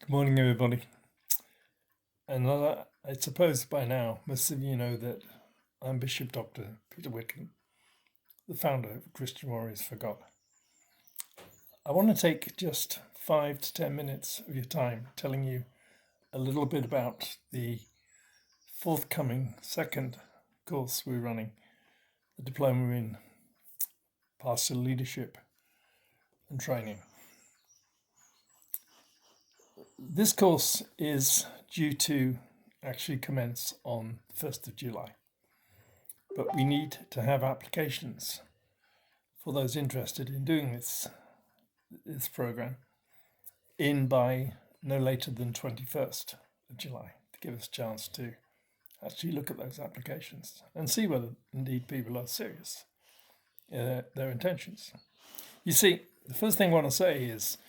Good morning, everybody. And I suppose by now, most of you know that I'm Bishop Dr. Peter Whitcomb, the founder of Christian Warriors for God. I want to take just 5 to 10 minutes of your time telling you a little bit about the forthcoming second course we're running, the Diploma in Pastoral Leadership and Training. This course is due to actually commence on 1st of July, but we need to have applications for those interested in doing this program in by no later than 21st of July to give us a chance to actually look at those applications and see whether indeed people are serious in their intentions. You see, the first thing I want to say is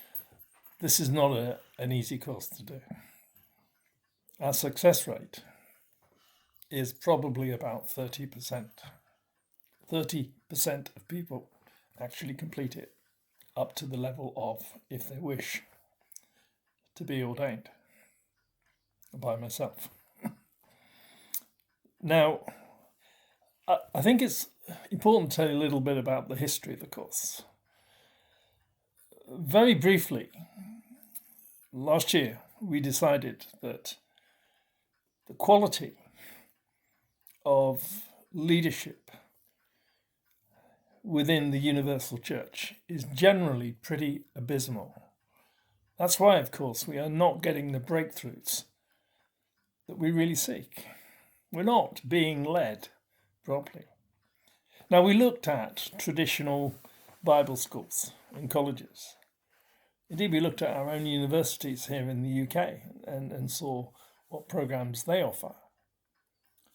this is not an easy course to do. Our success rate is probably about 30%. 30% of people actually complete it up to the level of, if they wish, to be ordained by myself. Now, I think it's important to tell you a little bit about the history of the course. Very briefly, last year we decided that the quality of leadership within the Universal Church is generally pretty abysmal. That's why, of course, we are not getting the breakthroughs that we really seek. We're not being led properly. Now, we looked at traditional Bible schools and colleges. Indeed, we looked at our own universities here in the UK and saw what programs they offer.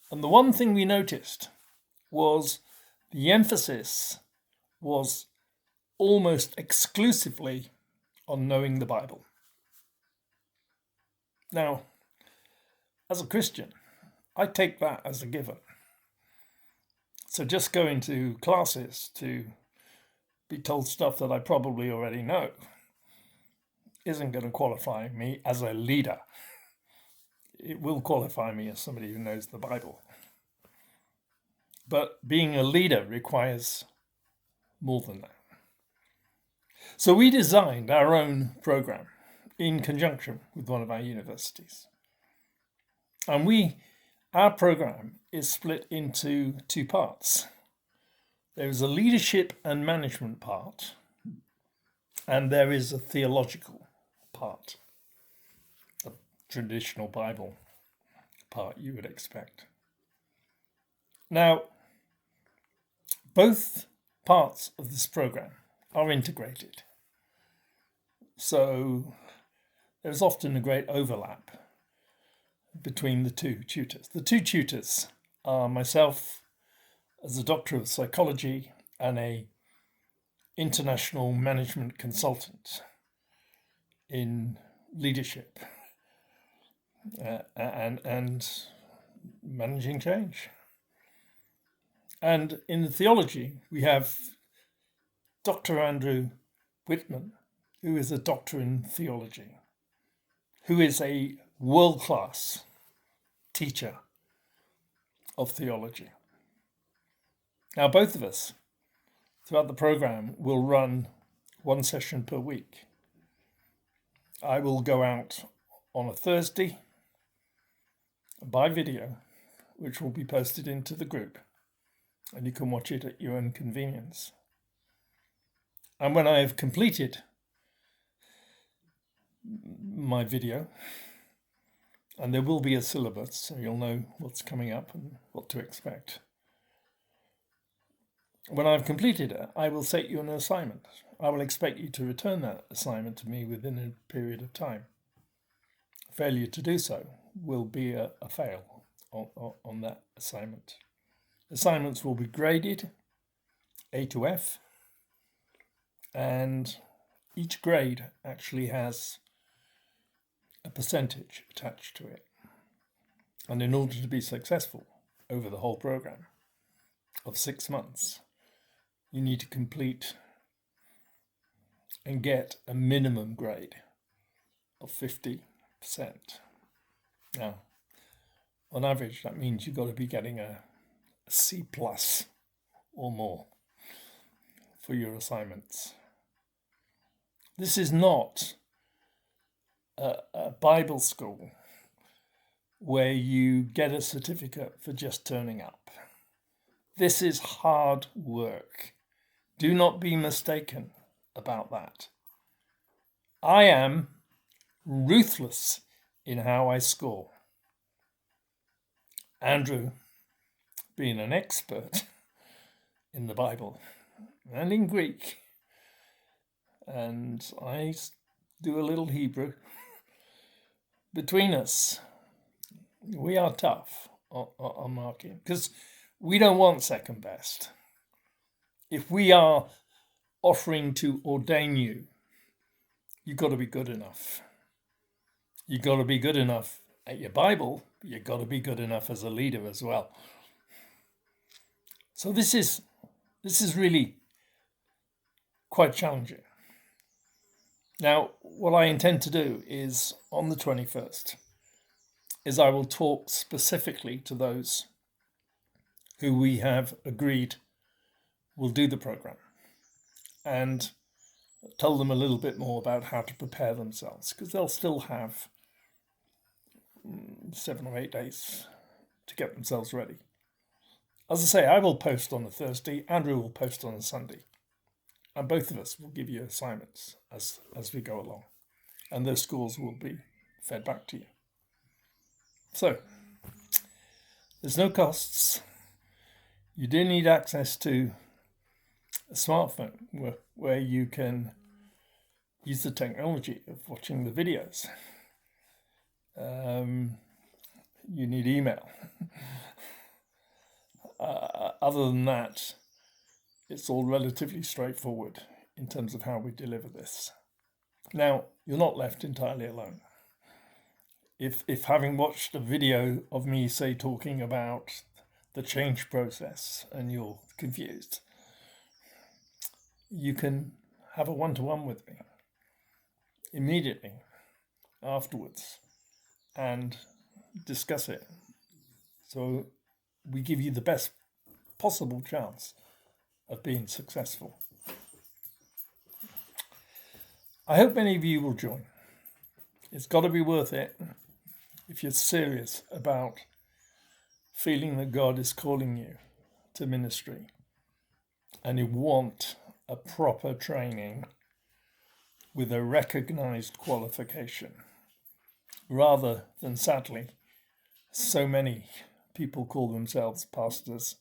And the one thing we noticed was the emphasis was almost exclusively on knowing the Bible. Now, as a Christian, I take that as a given. So just going to classes to be told stuff that I probably already know isn't going to qualify me as a leader. It will qualify me as somebody who knows the Bible. But being a leader requires more than that. So we designed our own program in conjunction with one of our universities. And our program is split into two parts. There is a leadership and management part, and there is a theological part, a traditional Bible part you would expect. Now, both parts of this program are integrated. So there's often a great overlap between the two tutors. The two tutors are myself as a doctor of psychology and a international management consultant in leadership and managing change. And in the theology, we have Dr. Andrew Whitman, who is a doctor in theology, who is a world-class teacher of theology. Now, both of us, throughout the program, will run one session per week. I will go out on a Thursday by video, which will be posted into the group, and you can watch it at your own convenience. And when I have completed my video, and there will be a syllabus, so you'll know what's coming up and what to expect. When I've completed it, I will set you an assignment. I will expect you to return that assignment to me within a period of time. Failure to do so will be a fail on that assignment. Assignments will be graded A to F, and each grade actually has a percentage attached to it. And in order to be successful over the whole program of 6 months, you need to complete and get a minimum grade of 50%. Now, on average, that means you've got to be getting a C plus or more for your assignments. This is not a Bible school where you get a certificate for just turning up. This is hard work. Do not be mistaken about that. I am ruthless in how I score. Andrew, being an expert in the Bible and in Greek, and I do a little Hebrew, between us, we are tough on marking because we don't want second best. If we are offering to ordain you, you've got to be good enough. You've got to be good enough at your Bible, but you've got to be good enough as a leader as well. So this is really quite challenging. Now, what I intend to do is on the 21st, is I will talk specifically to those who we have agreed will do the program and tell them a little bit more about how to prepare themselves, because they'll still have 7 or 8 days to get themselves ready. As I say, I will post on a Thursday, Andrew will post on a Sunday, and both of us will give you assignments as we go along, and those scores will be fed back to you. So, there's no costs. You do need access to a smartphone where you can use the technology of watching the videos. You need email. Other than that, it's all relatively straightforward in terms of how we deliver this. Now, you're not left entirely alone. If having watched a video of me, say, talking about the change process and you're confused, you can have a one-to-one with me immediately afterwards and discuss it. So we give you the best possible chance of being successful. I hope many of you will join. It's got to be worth it if you're serious about feeling that God is calling you to ministry and you want a proper training with a recognized qualification, rather than, sadly, so many people call themselves pastors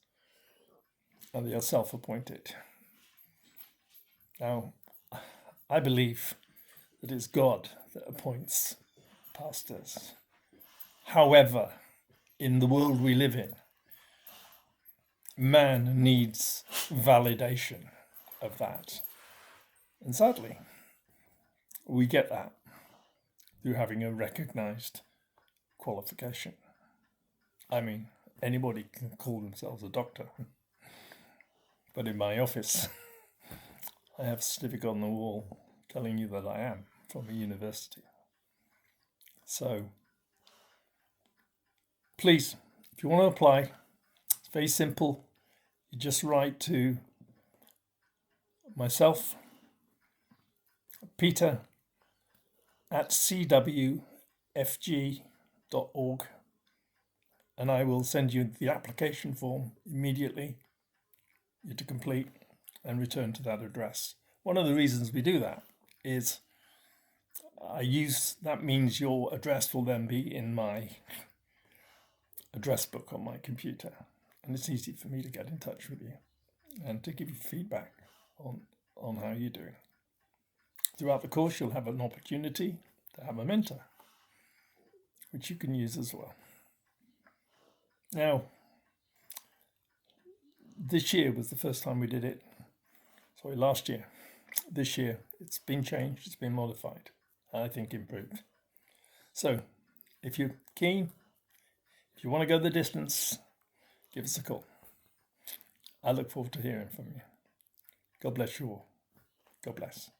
and they are self-appointed. Now, I believe that it's God that appoints pastors. However, in the world we live in, man needs validation of that. And sadly, we get that through having a recognized qualification. I mean, anybody can call themselves a doctor. But in my office, I have a certificate on the wall telling you that I am from a university. So, please, if you want to apply, it's very simple. You just write to myself, Peter, at cwfg.org, and I will send you the application form immediately you to complete and return to that address. One of the reasons we do that is that means your address will then be in my address book on my computer, and it's easy for me to get in touch with you and to give you feedback on how you're doing. Throughout the course, you'll have an opportunity to have a mentor, which you can use as well. Now, this year was the first time we did it. Sorry, last year. This year, it's been changed, it's been modified, and I think improved. So, if you're keen, if you want to go the distance, give us a call. I look forward to hearing from you. God bless you all. God bless.